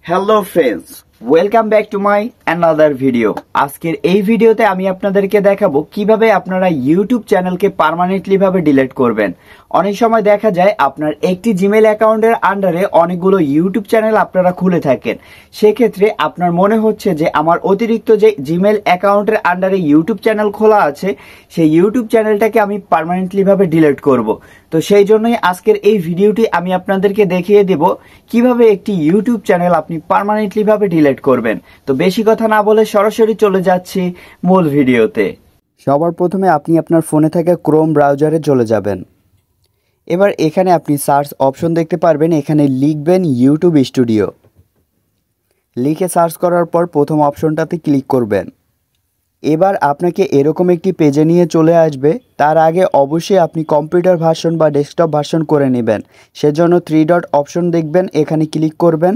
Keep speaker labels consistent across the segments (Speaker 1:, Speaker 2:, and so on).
Speaker 1: Hello friends, welcome back to my another video. আজকের এই ভিডিওতে আমি আপনাদেরকে দেখাবো কিভাবে আপনারা ইউটিউব চ্যানেলকে পার্মানেন্টলি ভাবে ডিলিট করবেন। অনেক সময় দেখা যায় আপনার একটি জিমেইল অ্যাকাউন্টের আন্ডারে অনেকগুলো ইউটিউব চ্যানেল আপনারা খুলে থাকেন। সেক্ষেত্রে আপনার মনে হচ্ছে যে আমার অতিরিক্ত যে জিমেইল অ্যাকাউন্টের আন্ডারে ইউটিউব চ্যানেল খোলা আছে, সেই ইউটিউব চ্যানেলটাকে আমি পার্মানেন্টলি ভাবে ডিলিট করব। তো সেই জন্যই আজকের এই ভিডিওটি আমি আপনাদেরকে দেখিয়ে দেব কিভাবে একটি ইউটিউব চ্যানেল আপনি পার্মানেন্টলি ভাবে ডিলিট করবেন। তো বেশি কথা না বলে সরাসরি চলে যাচ্ছি মূল ভিডিওতে। সবার প্রথমে আপনি আপনার ফোনে থাকা ক্রোম ব্রাউজারে চলে যাবেন। এবার এখানে আপনি সার্চ অপশন দেখতে পারবেন, এখানে লিখবেন ইউটিউব স্টুডিও। লিখে সার্চ করার পর প্রথম অপশনটাতে ক্লিক করবেন। এবার আপনাকে এরকম একটি পেজে নিয়ে চলে আসবে। তার আগে অবশ্যই আপনি কম্পিউটার ভার্সন বা ডেস্কটপ ভার্সন করে নেবেন। সেজন্য 3 ডট অপশন দেখবেন, এখানে ক্লিক করবেন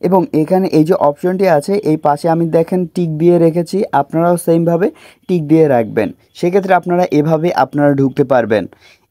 Speaker 1: এবং এখানে এই যে অপশনটি আছে এই পাশে আমি দেখেন টিক দিয়ে রেখেছি, আপনারাও সেমভাবে টিক দিয়ে রাখবেন। সেক্ষেত্রে আপনারা এভাবে ঢুকতে পারবেন।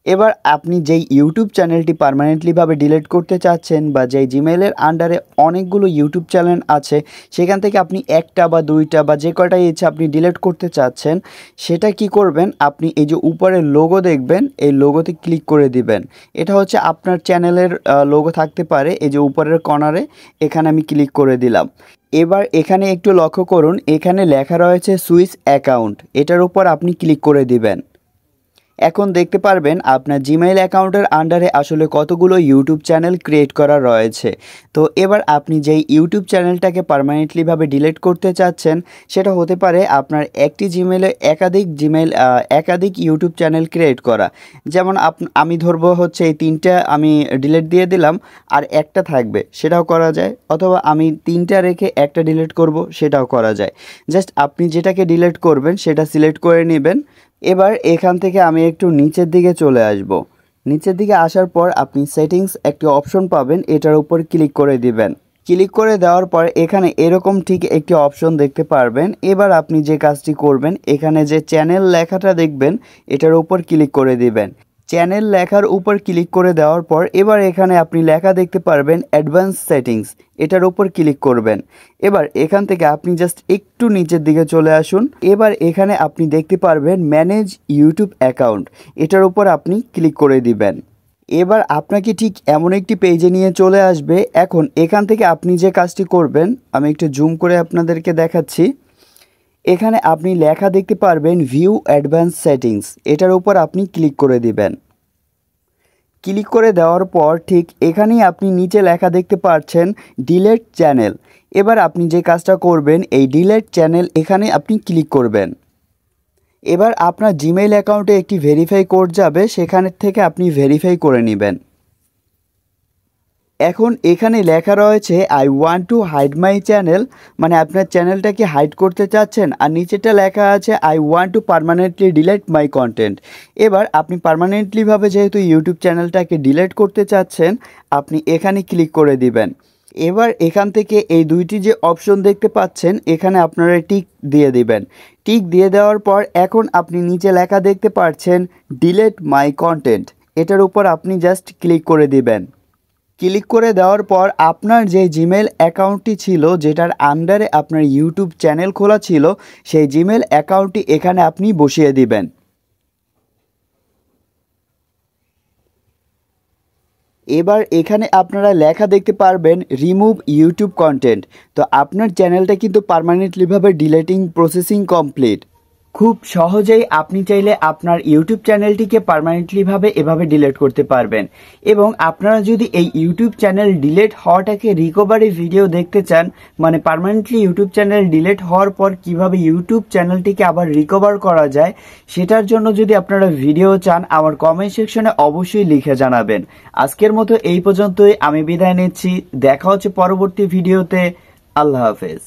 Speaker 1: এবার আপনি যেই ইউটিউব চ্যানেলটি পার্মানেন্টলিভাবে ডিলিট করতে চাচ্ছেন বা যেই জিমেইলের আন্ডারে অনেকগুলো ইউটিউব চ্যানেল আছে, সেখান থেকে আপনি একটা বা দুইটা বা যে কয়টাই ইচ্ছা আপনি ডিলিট করতে চাচ্ছেন, সেটা কি করবেন, আপনি এই যে উপরে লোগো দেখবেন, এই লোগোতে ক্লিক করে দিবেন। এটা হচ্ছে আপনার চ্যানেলের লোগো থাকতে পারে, এই যে উপরের কর্নারে এখানে আমি ক্লিক করে দিলাম। এবার এখানে একটু লক্ষ্য করুন, এখানে লেখা রয়েছে সুইচ অ্যাকাউন্ট, এটার উপর আপনি ক্লিক করে দিবেন। এখন দেখতে পারবেন আপনার জিমেইল অ্যাকাউন্টের আন্ডারে আসলে কতগুলো ইউটিউব চ্যানেল ক্রিয়েট করা রয়েছে। তো এবার আপনি যেই ইউটিউব চ্যানেলটাকে পার্মানেন্টলিভাবে ডিলিট করতে চাচ্ছেন, সেটা হতে পারে আপনার একটি জিমেইলে একাধিক ইউটিউব চ্যানেল ক্রিয়েট করা। যেমন আমি ধরবো হচ্ছে এই 3টা আমি ডিলিট দিয়ে দিলাম, আর একটা থাকবে, সেটাও করা যায়। অথবা আমি 3টা রেখে একটা ডিলিট করব, সেটাও করা যায়। জাস্ট আপনি যেটাকে ডিলিট করবেন সেটা সিলেক্ট করে নেবেন। এবার এখান থেকে আমি একটু নিচের দিকে চলে আসব। নিচের দিকে আসার পর আপনি সেটিংস একটি অপশন পাবেন, এটার উপর ক্লিক করে দিবেন। ক্লিক করে দেওয়ার পর এখানে এরকম ঠিক একটি অপশন দেখতে পারবেন। এবার আপনি যে কাজটি করবেন, এখানে যে চ্যানেল লেখাটা দেখবেন, এটার উপর ক্লিক করে দিবেন। চ্যানেল লেখার উপর ক্লিক করে দেওয়ার পর এবার এখানে আপনি লেখা দেখতে পারবেন অ্যাডভান্স সেটিংস, এটার উপর ক্লিক করবেন। এবার এখান থেকে আপনি জাস্ট একটু নিচের দিকে চলে আসুন। এবার এখানে আপনি দেখতে পারবেন ম্যানেজ ইউটিউব অ্যাকাউন্ট, এটার উপর আপনি ক্লিক করে দিবেন। এবার আপনাকে ঠিক এমন একটি পেজে নিয়ে চলে আসবে। এখন এখান থেকে আপনি যে কাজটি করবেন, আমি একটু জুম করে আপনাদেরকে দেখাচ্ছি। এখানে আপনি লেখা দেখতে পারবেন ভিউ অ্যাডভান্স সেটিংস, এটার উপর আপনি ক্লিক করে দিবেন। ক্লিক করে দেওয়ার পর ঠিক এখানেই আপনি নিচে লেখা দেখতে পাচ্ছেন ডিলিট চ্যানেল। এবার আপনি যে কাজটা করবেন, এই ডিলিট চ্যানেল এখানে আপনি ক্লিক করবেন। এবার আপনার জিমেইল অ্যাকাউন্টে একটি ভেরিফাই কোড যাবে, সেখান থেকে আপনি ভেরিফাই করে নেবেন। এখন এখানে লেখা রয়েছে I want to hide my channel, মানে আপনার চ্যানেলটাকে হাইড করতে চাচ্ছেন। আর নিচেটা লেখা আছে I want two permanently delete my content. এবার আপনি পার্মানেন্টলিভাবে যেহেতু ইউটিউব চ্যানেলটাকে ডিলিট করতে চাচ্ছেন, আপনি এখানে ক্লিক করে দিবেন। এবার এখান থেকে এই দুইটি যে অপশন দেখতে পাচ্ছেন, এখানে আপনারা টিক দিয়ে দিবেন। টিক দিয়ে দেওয়ার পর এখন আপনি নিচে লেখা দেখতে পাচ্ছেন ডিলিট মাই কন্টেন্ট, এটার উপর আপনি জাস্ট ক্লিক করে দিবেন। ক্লিক করে দেওয়ার পর আপনার যে জিমেইল অ্যাকাউন্টটি ছিল, যেটার আন্ডারে আপনার ইউটিউব চ্যানেল খোলা ছিল, সেই জিমেইল অ্যাকাউন্টটি এখানে আপনি বসিয়ে দিবেন। এবার এখানে আপনারা লেখা দেখতে পারবেন রিমুভ ইউটিউব কন্টেন্ট। তো আপনার চ্যানেলটা কিন্তু পার্মানেন্টলিভাবে ডিলিটিং প্রসেসিং কমপ্লিট। খুব সহজেই আপনি চাইলে আপনার ইউটিউব চ্যানেলটিকে পার্মানেন্টলিভাবে এভাবে ডিলিট করতে পারবেন। এবং আপনারা যদি এই ইউটিউব চ্যানেল ডিলিট হওয়াটাকে রিকভারি ভিডিও দেখতে চান, মানে পার্মানেন্টলি ইউটিউব চ্যানেল ডিলিট হওয়ার পর কিভাবে ইউটিউব চ্যানেলটিকে আবার রিকভার করা যায়, সেটার জন্য যদি আপনারা ভিডিও চান, আমার কমেন্ট সেকশনে অবশ্যই লিখে জানাবেন। আজকের মতো এই পর্যন্তই, আমি বিদায় নিচ্ছি। দেখা হচ্ছে পরবর্তী ভিডিওতে। আল্লাহ হাফেজ।